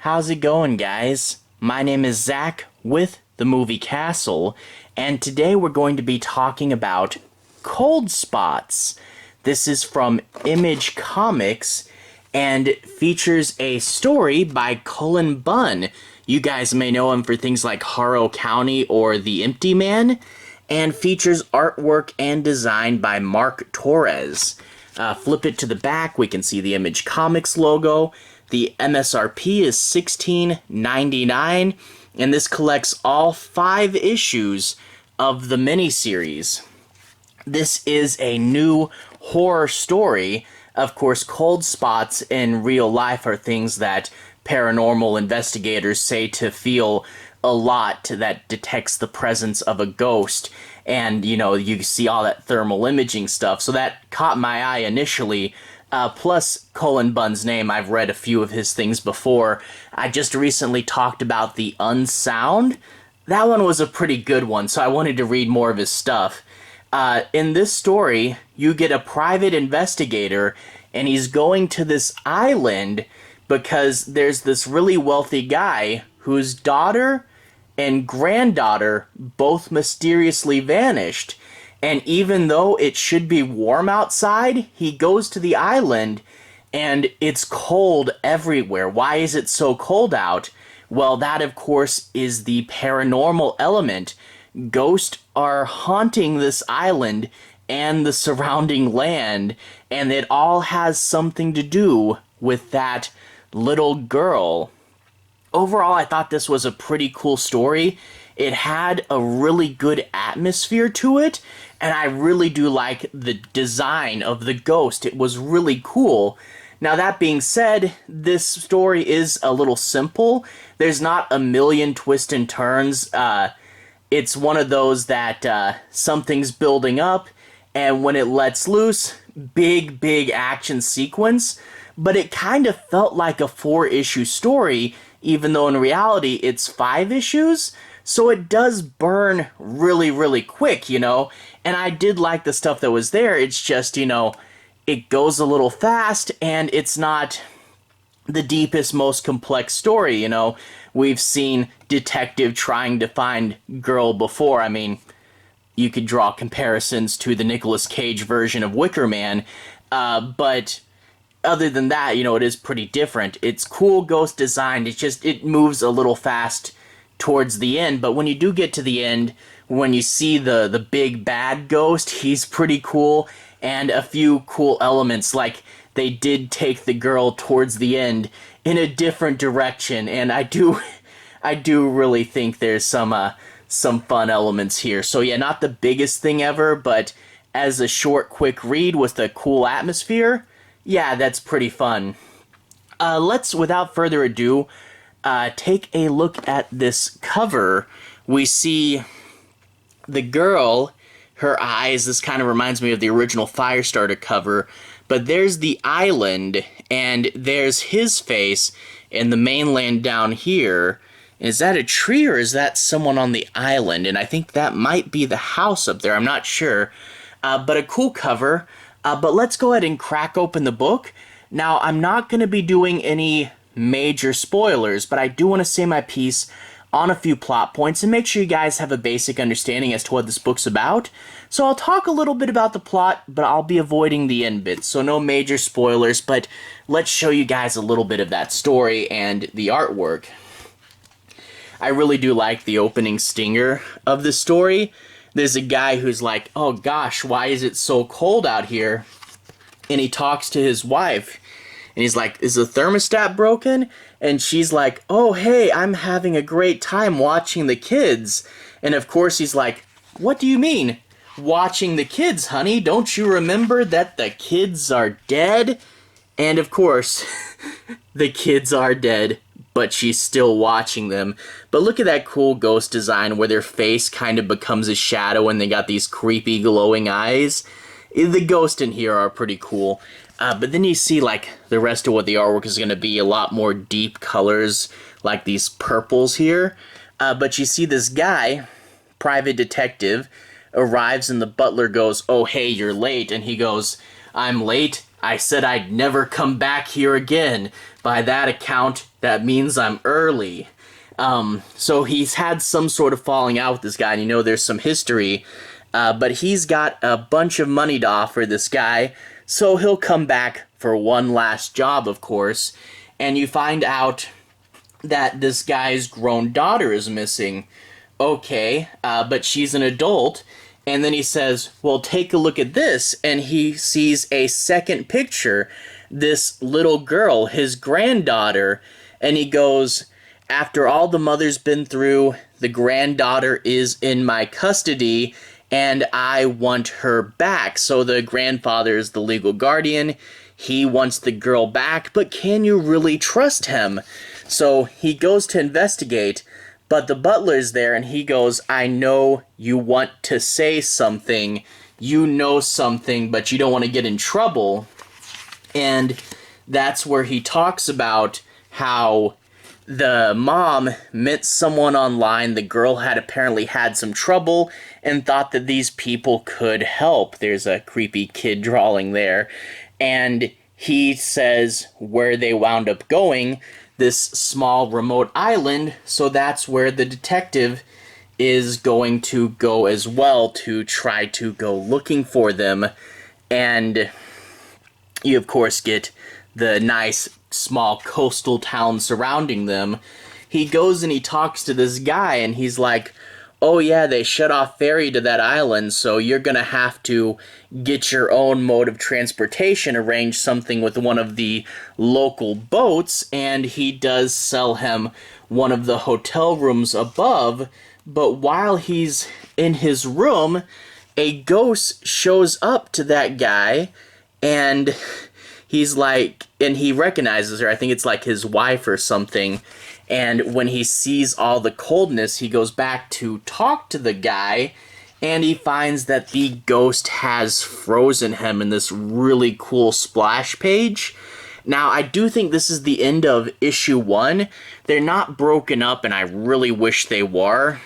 How's it going, guys? My name is Zach with the movie Castle, and today we're going to be talking about Cold Spots. This is from Image Comics and features a story by Cullen Bunn. You guys may know him for things like Harrow County or The Empty Man, and features artwork and design by Mark Torres. Flip it to the back, we can see the Image Comics logo. The MSRP is $16.99, and this collects all 5 issues of the miniseries. This is a new horror story. Of course, cold spots in real life are things that paranormal investigators say to feel a lot that detects the presence of a ghost. And, you know, you see all that thermal imaging stuff. So that caught my eye initially. Plus, Cullen Bunn's name, I've read a few of his things before. I just recently talked about The Unsound. That one was a pretty good one, so I wanted to read more of his stuff. In this story, you get a private investigator, and he's going to this island because there's this really wealthy guy whose daughter and granddaughter both mysteriously vanished. And even though it should be warm outside, he goes to the island and it's cold everywhere. Why is it so cold out? Well, that of course is the paranormal element. Ghosts are haunting this island and the surrounding land, and it all has something to do with that little girl. Overall, I thought this was a pretty cool story. It had a really good atmosphere to it, and I really do like the design of the ghost. It was really cool. Now, that being said, this story is a little simple. There's not a million twists and turns. It's one of those that something's building up, and when it lets loose, big action sequence. But it kind of felt like a 4-issue story, even though in reality it's 5 issues. So it does burn really quick, you know? And I did like the stuff that was there. It's just, you know, it goes a little fast, and it's not the deepest, most complex story, you know? We've seen detective trying to find girl before. I mean, you could draw comparisons to the Nicolas Cage version of Wicker Man, but other than that, you know, it is pretty different. It's cool ghost design. It's just, it moves a little fast towards the end, but when you do get to the end, when you see the big bad ghost, he's pretty cool, and a few cool elements, like they did take the girl towards the end in a different direction, and I do really think there's some fun elements here. So yeah, not the biggest thing ever, but as a short, quick read with a cool atmosphere, yeah, that's pretty fun. Let's, without further ado, take a look at this cover. We see the girl, her eyes, this kind of reminds me of the original Firestarter cover, but there's the island, and there's his face in the mainland down here. Is that a tree, or is that someone on the island? And I think that might be the house up there, I'm not sure. But a cool cover. But let's go ahead and crack open the book. Now, I'm not going to be doing any major spoilers, but I do want to say my piece on a few plot points and make sure you guys have a basic understanding as to what this book's about. So I'll talk a little bit about the plot, but I'll be avoiding the end bits, so no major spoilers, but let's show you guys a little bit of that story and the artwork. I really do like the opening stinger of the story. There's a guy who's like, oh gosh, why is it so cold out here? And he talks to his wife, and he's like, is the thermostat broken? And she's like, oh hey, I'm having a great time watching the kids. And of course he's like, what do you mean, watching the kids, honey? Don't you remember that the kids are dead? And of course, the kids are dead, but she's still watching them. But look at that cool ghost design where their face kind of becomes a shadow and they got these creepy glowing eyes. The ghosts in here are pretty cool. But then you see like the rest of what the artwork is going to be, a lot more deep colors, like these purples here. But you see this guy, private detective, arrives and the butler goes, oh hey, you're late. And he goes, I'm late? I said I'd never come back here again. By that account, that means I'm early. So he's had some sort of falling out with this guy, and you know there's some history, but he's got a bunch of money to offer this guy, so he'll come back for one last job, of course, and you find out that this guy's grown daughter is missing. Okay, but she's an adult, and then he says, well, take a look at this, and he sees a second picture, this little girl, his granddaughter, and he goes, after all the mother's been through, the granddaughter is in my custody, and I want her back. So the grandfather is the legal guardian. He wants the girl back, but can you really trust him? So he goes to investigate, but the butler's there, and he goes, I know you want to say something. You know something, but you don't want to get in trouble. And that's where he talks about how the mom met someone online. The girl had apparently had some trouble and thought that these people could help. There's a creepy kid drawing there. And he says where they wound up going, this small remote island, so that's where the detective is going to go as well to try to go looking for them. And you, of course, get the nice small coastal town surrounding them. He goes and he talks to this guy, and he's like, oh yeah, they shut off ferry to that island, so you're gonna have to get your own mode of transportation, arrange something with one of the local boats, and he does sell him one of the hotel rooms above, but while he's in his room, a ghost shows up to that guy, and he's like, and he recognizes her, I think it's like his wife or something, and when he sees all the coldness, he goes back to talk to the guy, and he finds that the ghost has frozen him in this really cool splash page. Now, I do think this is the end of issue 1. They're not broken up, and I really wish they were.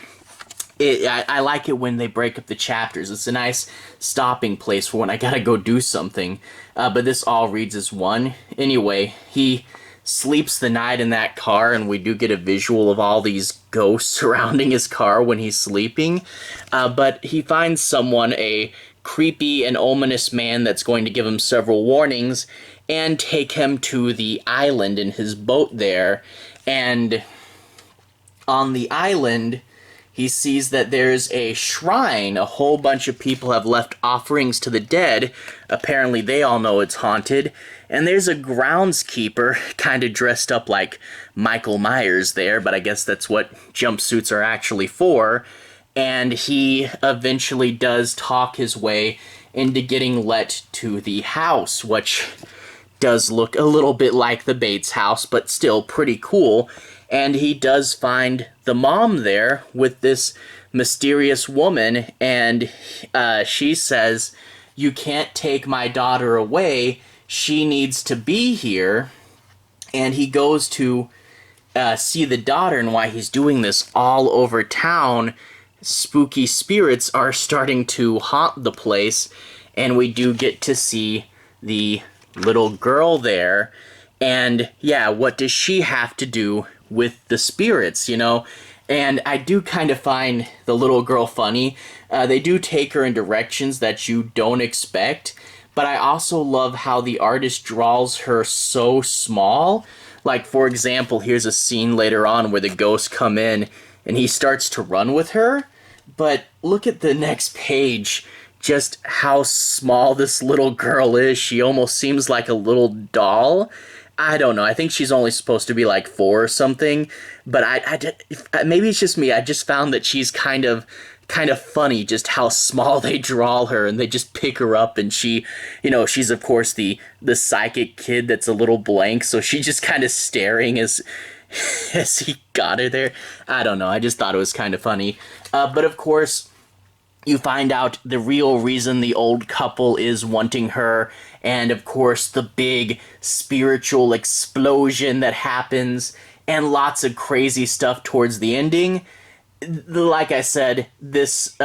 I like it when they break up the chapters. It's a nice stopping place for when I gotta go do something. But this all reads as one. Anyway, he sleeps the night in that car, and we do get a visual of all these ghosts surrounding his car when he's sleeping. But he finds someone, a creepy and ominous man that's going to give him several warnings and take him to the island in his boat there. And on the island, he sees that there's a shrine. A whole bunch of people have left offerings to the dead. Apparently they all know it's haunted. And there's a groundskeeper kind of dressed up like Michael Myers there, but I guess that's what jumpsuits are actually for. And he eventually does talk his way into getting let to the house, which does look a little bit like the Bates house, but still pretty cool. And he does find the mom there with this mysterious woman, and she says, you can't take my daughter away, she needs to be here. And he goes to see the daughter, and why he's doing this all over town, spooky spirits are starting to haunt the place, and we do get to see the little girl there. And yeah, what does she have to do with the spirits, you know? And I do kind of find the little girl funny. They do take her in directions that you don't expect, but I also love how the artist draws her so small. Like, for example, here's a scene later on where the ghosts come in and he starts to run with her, but look at the next page, just how small this little girl is. She almost seems like a little doll. I don't know. I think she's only supposed to be like 4 or something, but maybe it's just me. I just found that she's kind of funny, just how small they draw her, and they just pick her up, and she, you know, she's of course the psychic kid that's a little blank, so she's just kind of staring as he got her there. I don't know. I just thought it was kind of funny. But of course, you find out the real reason the old couple is wanting her, and of course the big spiritual explosion that happens, and lots of crazy stuff towards the ending. Like I said, this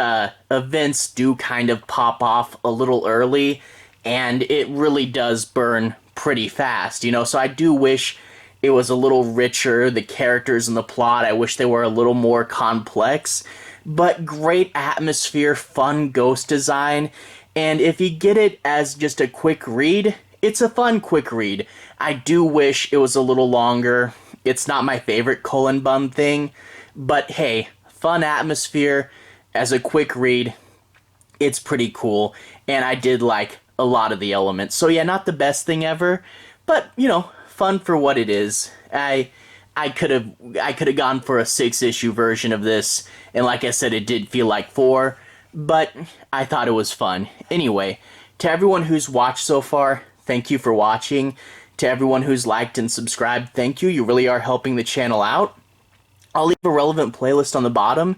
events do kind of pop off a little early, and it really does burn pretty fast, you know, so I do wish it was a little richer, the characters and the plot, I wish they were a little more complex, but great atmosphere, fun ghost design, and if you get it as just a quick read, it's a fun quick read. I do wish it was a little longer. It's not my favorite Cullen Bunn thing, but hey, fun atmosphere as a quick read, it's pretty cool, and I did like a lot of the elements. So yeah, not the best thing ever, but you know, fun for what it is. I could have gone for a 6-issue version of this, and like I said, it did feel like 4, but I thought it was fun. Anyway, to everyone who's watched so far, thank you for watching. To everyone who's liked and subscribed, thank you. You really are helping the channel out. I'll leave a relevant playlist on the bottom.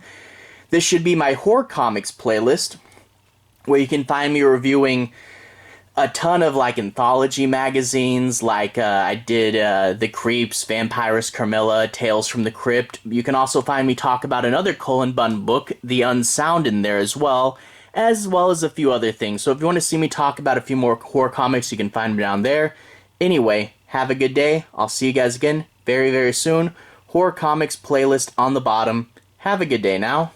This should be my horror comics playlist, where you can find me reviewing a ton of like anthology magazines, like I did The Creeps, Vampirus Carmilla, Tales from the Crypt. You can also find me talk about another Cullen Bunn book, The Unsound, in there as well as a few other things. So if you want to see me talk about a few more horror comics, you can find me down there. Anyway, have a good day. I'll see you guys again very, very soon. Horror comics playlist on the bottom. Have a good day now.